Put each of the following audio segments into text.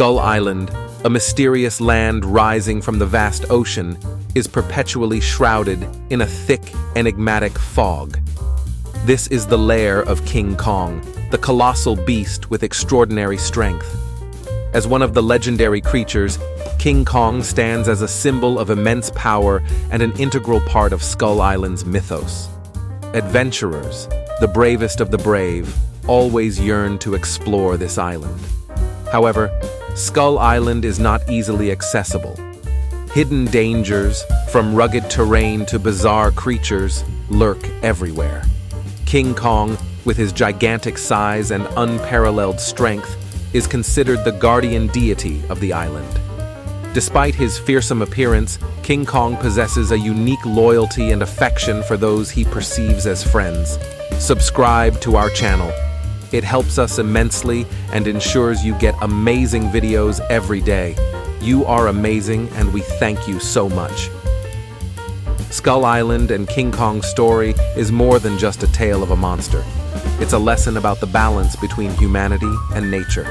Skull Island, a mysterious land rising from the vast ocean, is perpetually shrouded in a thick, enigmatic fog. This is the lair of King Kong, the colossal beast with extraordinary strength. As one of the legendary creatures, King Kong stands as a symbol of immense power and an integral part of Skull Island's mythos. Adventurers, the bravest of the brave, always yearn to explore this island. However, Skull Island is not easily accessible. Hidden dangers, from rugged terrain to bizarre creatures, lurk everywhere. King Kong, with his gigantic size and unparalleled strength, is considered the guardian deity of the island. Despite his fearsome appearance, King Kong possesses a unique loyalty and affection for those he perceives as friends. Subscribe to our channel. It helps us immensely and ensures you get amazing videos every day. You are amazing and we thank you so much. Skull Island and King Kong's story is more than just a tale of a monster. It's a lesson about the balance between humanity and nature.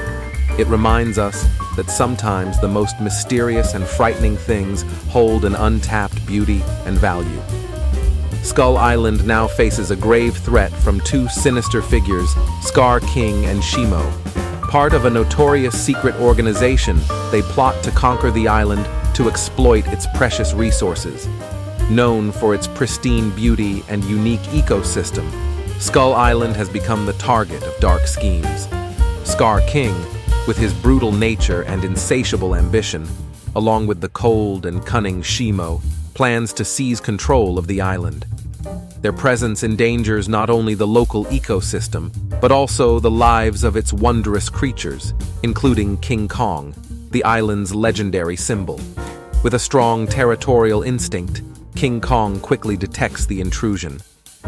It reminds us that sometimes the most mysterious and frightening things hold an untapped beauty and value. Skull Island now faces a grave threat from two sinister figures, Skar King and Shimo. Part of a notorious secret organization, they plot to conquer the island to exploit its precious resources. Known for its pristine beauty and unique ecosystem, Skull Island has become the target of dark schemes. Skar King, with his brutal nature and insatiable ambition, along with the cold and cunning Shimo, plans to seize control of the island. Their presence endangers not only the local ecosystem, but also the lives of its wondrous creatures, including King Kong, the island's legendary symbol. With a strong territorial instinct, King Kong quickly detects the intrusion.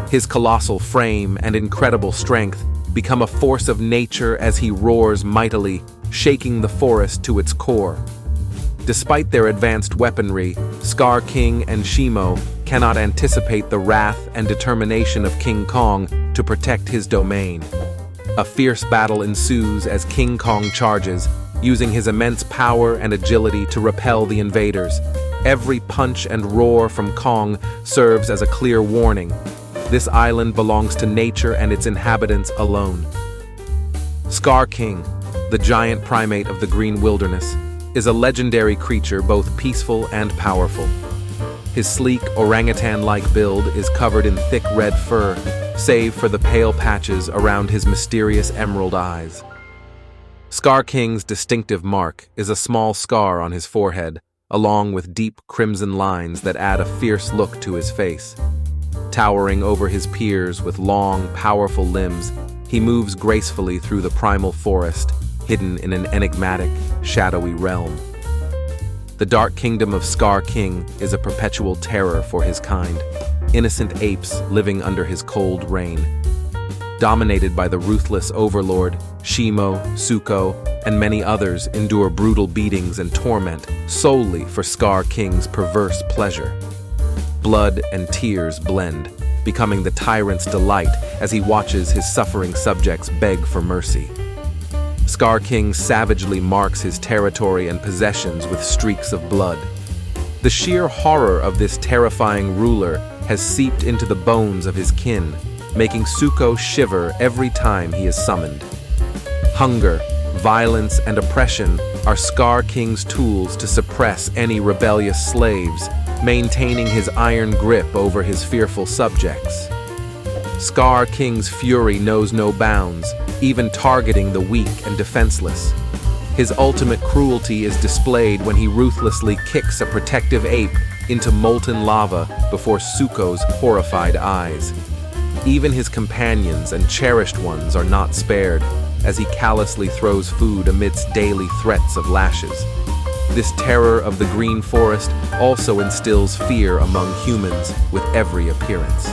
His colossal frame and incredible strength become a force of nature as he roars mightily, shaking the forest to its core. Despite their advanced weaponry, Skar King and Shimo cannot anticipate the wrath and determination of King Kong to protect his domain. A fierce battle ensues as King Kong charges, using his immense power and agility to repel the invaders. Every punch and roar from Kong serves as a clear warning. This island belongs to nature and its inhabitants alone. Skar King, the giant primate of the green wilderness, is a legendary creature both peaceful and powerful. His sleek, orangutan-like build is covered in thick red fur, save for the pale patches around his mysterious emerald eyes. Skar King's distinctive mark is a small scar on his forehead, along with deep crimson lines that add a fierce look to his face. Towering over his peers with long, powerful limbs, he moves gracefully through the primal forest, hidden in an enigmatic, shadowy realm. The dark kingdom of Skar King is a perpetual terror for his kind, innocent apes living under his cold reign. Dominated by the ruthless overlord, Shimo, Suko, and many others endure brutal beatings and torment solely for Skar King's perverse pleasure. Blood and tears blend, becoming the tyrant's delight as he watches his suffering subjects beg for mercy. Skar King savagely marks his territory and possessions with streaks of blood. The sheer horror of this terrifying ruler has seeped into the bones of his kin, making Suko shiver every time he is summoned. Hunger, violence, and oppression are Skar King's tools to suppress any rebellious slaves, maintaining his iron grip over his fearful subjects. Skar King's fury knows no bounds, even targeting the weak and defenseless. His ultimate cruelty is displayed when he ruthlessly kicks a protective ape into molten lava before Suko's horrified eyes. Even his companions and cherished ones are not spared, as he callously throws food amidst daily threats of lashes. This terror of the green forest also instills fear among humans with every appearance.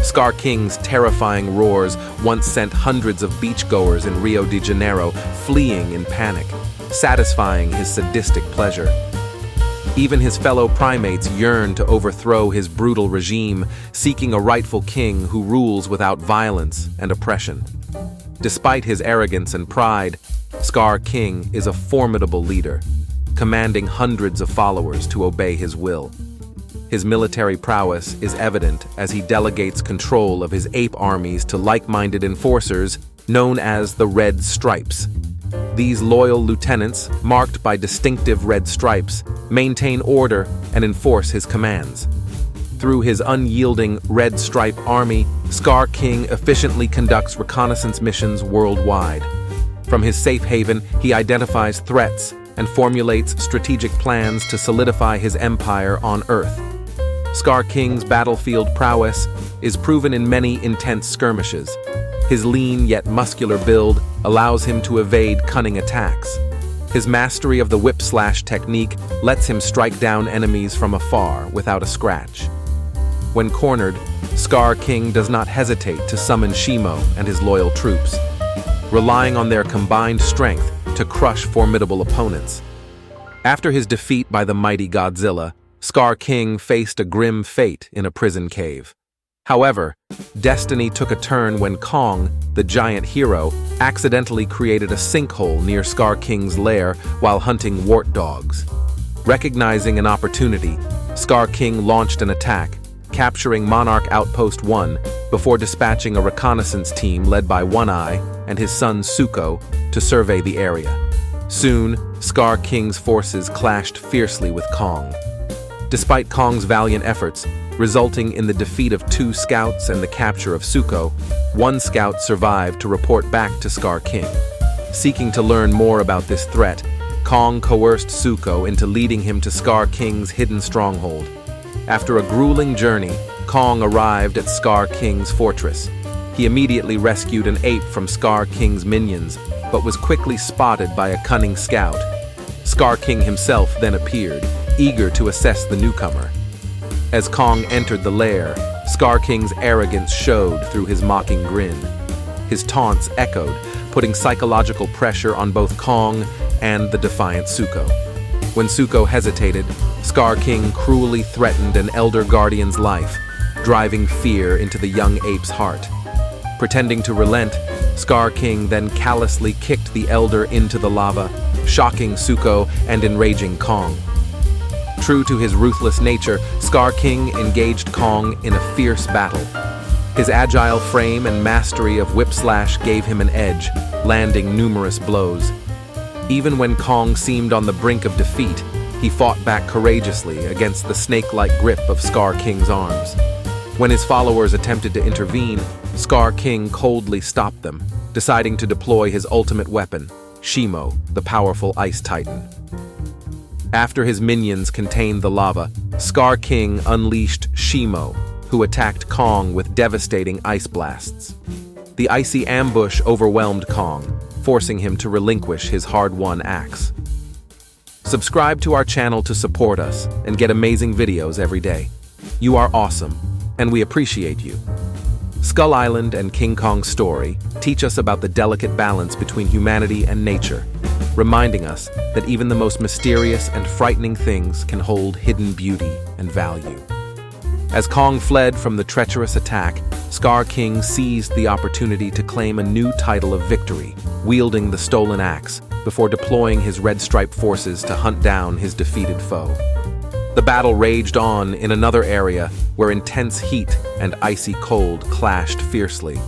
Skar King's terrifying roars once sent hundreds of beachgoers in Rio de Janeiro fleeing in panic, satisfying his sadistic pleasure. Even his fellow primates yearn to overthrow his brutal regime, seeking a rightful king who rules without violence and oppression. Despite his arrogance and pride, Skar King is a formidable leader, commanding hundreds of followers to obey his will. His military prowess is evident as he delegates control of his ape armies to like-minded enforcers known as the Red Stripes. These loyal lieutenants, marked by distinctive red stripes, maintain order and enforce his commands. Through his unyielding Red Stripe army, Skar King efficiently conducts reconnaissance missions worldwide. From his safe haven, he identifies threats and formulates strategic plans to solidify his empire on Earth. Skar King's battlefield prowess is proven in many intense skirmishes. His lean yet muscular build allows him to evade cunning attacks. His mastery of the whip-slash technique lets him strike down enemies from afar without a scratch. When cornered, Skar King does not hesitate to summon Shimo and his loyal troops, relying on their combined strength to crush formidable opponents. After his defeat by the mighty Godzilla, Skar King faced a grim fate in a prison cave. However, destiny took a turn when Kong, the giant hero, accidentally created a sinkhole near Skar King's lair while hunting wart dogs. Recognizing an opportunity, Skar King launched an attack, capturing Monarch Outpost 1 before dispatching a reconnaissance team led by One Eye and his son Zuko to survey the area. Soon, Skar King's forces clashed fiercely with Kong. Despite Kong's valiant efforts, resulting in the defeat of 2 scouts and the capture of Zuko, 1 scout survived to report back to Skar King. Seeking to learn more about this threat, Kong coerced Zuko into leading him to Skar King's hidden stronghold. After a grueling journey, Kong arrived at Skar King's fortress. He immediately rescued an ape from Skar King's minions, but was quickly spotted by a cunning scout. Skar King himself then appeared, eager to assess the newcomer. As Kong entered the lair, Skar King's arrogance showed through his mocking grin. His taunts echoed, putting psychological pressure on both Kong and the defiant Zuko. When Zuko hesitated, Skar King cruelly threatened an elder guardian's life, driving fear into the young ape's heart. Pretending to relent, Skar King then callously kicked the elder into the lava, shocking Zuko and enraging Kong. True to his ruthless nature, Skar King engaged Kong in a fierce battle. His agile frame and mastery of whip-slash gave him an edge, landing numerous blows. Even when Kong seemed on the brink of defeat, he fought back courageously against the snake-like grip of Skar King's arms. When his followers attempted to intervene, Skar King coldly stopped them, deciding to deploy his ultimate weapon, Shimo, the powerful ice titan. After his minions contained the lava, Skar King unleashed Shimo, who attacked Kong with devastating ice blasts. The icy ambush overwhelmed Kong, forcing him to relinquish his hard-won axe. Subscribe to our channel to support us and get amazing videos every day. You are awesome, and we appreciate you. Skull Island and King Kong's story teach us about the delicate balance between humanity and nature, reminding us that even the most mysterious and frightening things can hold hidden beauty and value. As Kong fled from the treacherous attack, Skar King seized the opportunity to claim a new title of victory, wielding the stolen axe, before deploying his red stripe forces to hunt down his defeated foe. The battle raged on in another area where intense heat and icy cold clashed fiercely.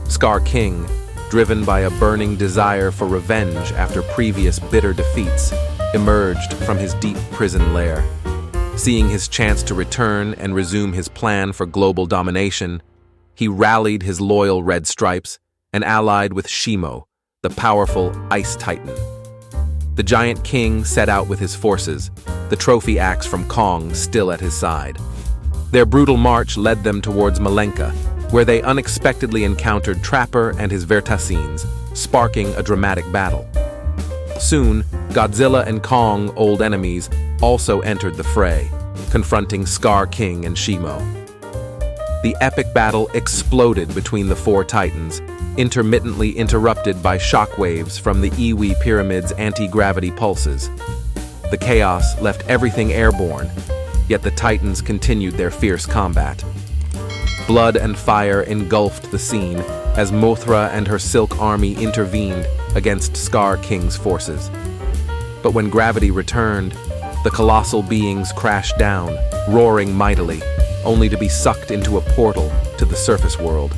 Skar King, driven by a burning desire for revenge after previous bitter defeats, emerged from his deep prison lair. Seeing his chance to return and resume his plan for global domination, he rallied his loyal red stripes and allied with Shimo, the powerful ice titan. The giant king set out with his forces, the trophy axe from Kong still at his side. Their brutal march led them towards Malenka, where they unexpectedly encountered Trapper and his Vertasines, sparking a dramatic battle. Soon, Godzilla and Kong, old enemies, also entered the fray, confronting Skar King and Shimo. The epic battle exploded between the 4 titans, intermittently interrupted by shockwaves from the Iwi Pyramid's anti-gravity pulses. The chaos left everything airborne, yet the titans continued their fierce combat. Blood and fire engulfed the scene as Mothra and her Silk Army intervened, against Skar King's forces. But when gravity returned, the colossal beings crashed down, roaring mightily, only to be sucked into a portal to the surface world.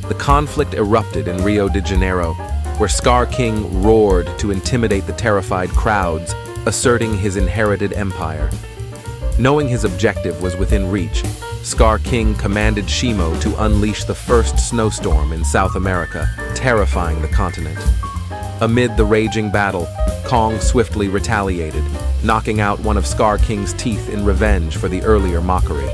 The conflict erupted in Rio de Janeiro, where Skar King roared to intimidate the terrified crowds, asserting his inherited empire. Knowing his objective was within reach, Skar King commanded Shimo to unleash the first snowstorm in South America, terrifying the continent. Amid the raging battle, Kong swiftly retaliated, knocking out one of Skar King's teeth in revenge for the earlier mockery.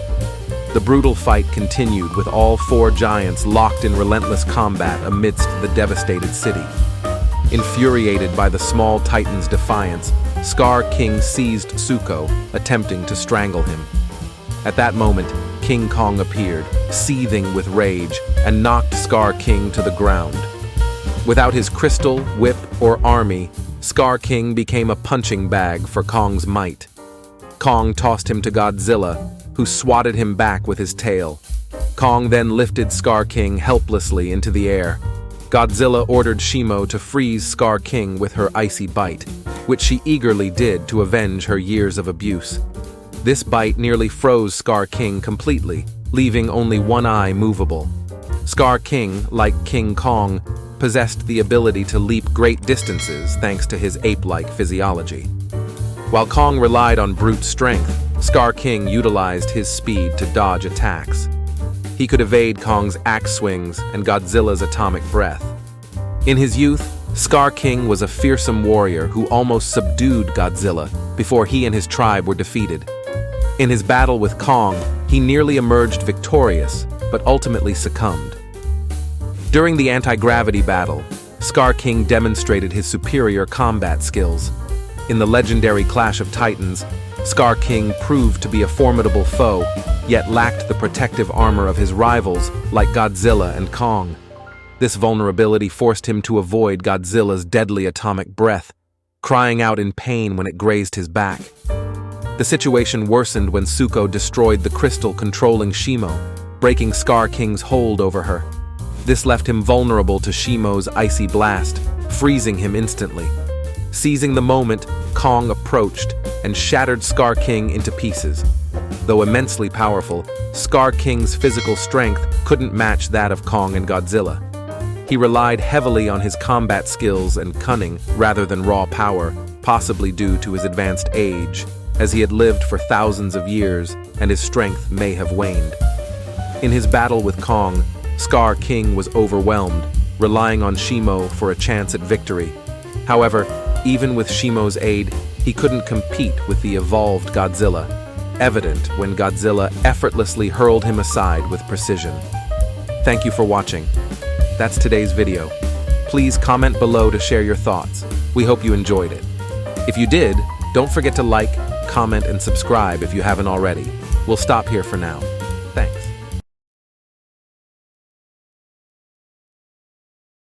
The brutal fight continued with all four giants locked in relentless combat amidst the devastated city. Infuriated by the small titan's defiance, Skar King seized Zuko, attempting to strangle him. At that moment, King Kong appeared, seething with rage, and knocked Skar King to the ground. Without his crystal, whip, or army, Skar King became a punching bag for Kong's might. Kong tossed him to Godzilla, who swatted him back with his tail. Kong then lifted Skar King helplessly into the air. Godzilla ordered Shimo to freeze Skar King with her icy bite, which she eagerly did to avenge her years of abuse. This bite nearly froze Skar King completely, leaving only one eye movable. Skar King, like King Kong, possessed the ability to leap great distances thanks to his ape-like physiology. While Kong relied on brute strength, Skar King utilized his speed to dodge attacks. He could evade Kong's axe swings and Godzilla's atomic breath. In his youth, Skar King was a fearsome warrior who almost subdued Godzilla before he and his tribe were defeated. In his battle with Kong, he nearly emerged victorious, but ultimately succumbed. During the anti-gravity battle, Skar King demonstrated his superior combat skills. In the legendary Clash of Titans, Skar King proved to be a formidable foe, yet lacked the protective armor of his rivals like Godzilla and Kong. This vulnerability forced him to avoid Godzilla's deadly atomic breath, crying out in pain when it grazed his back. The situation worsened when Zuko destroyed the crystal controlling Shimo, breaking Skar King's hold over her. This left him vulnerable to Shimo's icy blast, freezing him instantly. Seizing the moment, Kong approached and shattered Skar King into pieces. Though immensely powerful, Skar King's physical strength couldn't match that of Kong and Godzilla. He relied heavily on his combat skills and cunning rather than raw power, possibly due to his advanced age, as he had lived for thousands of years and his strength may have waned. In his battle with Kong, Skar King was overwhelmed, relying on Shimo for a chance at victory. However, even with Shimo's aid, he couldn't compete with the evolved Godzilla, evident when Godzilla effortlessly hurled him aside with precision. Thank you for watching. That's today's video. Please comment below to share your thoughts. We hope you enjoyed it. If you did, don't forget to like, comment, and subscribe if you haven't already. We'll stop here for now.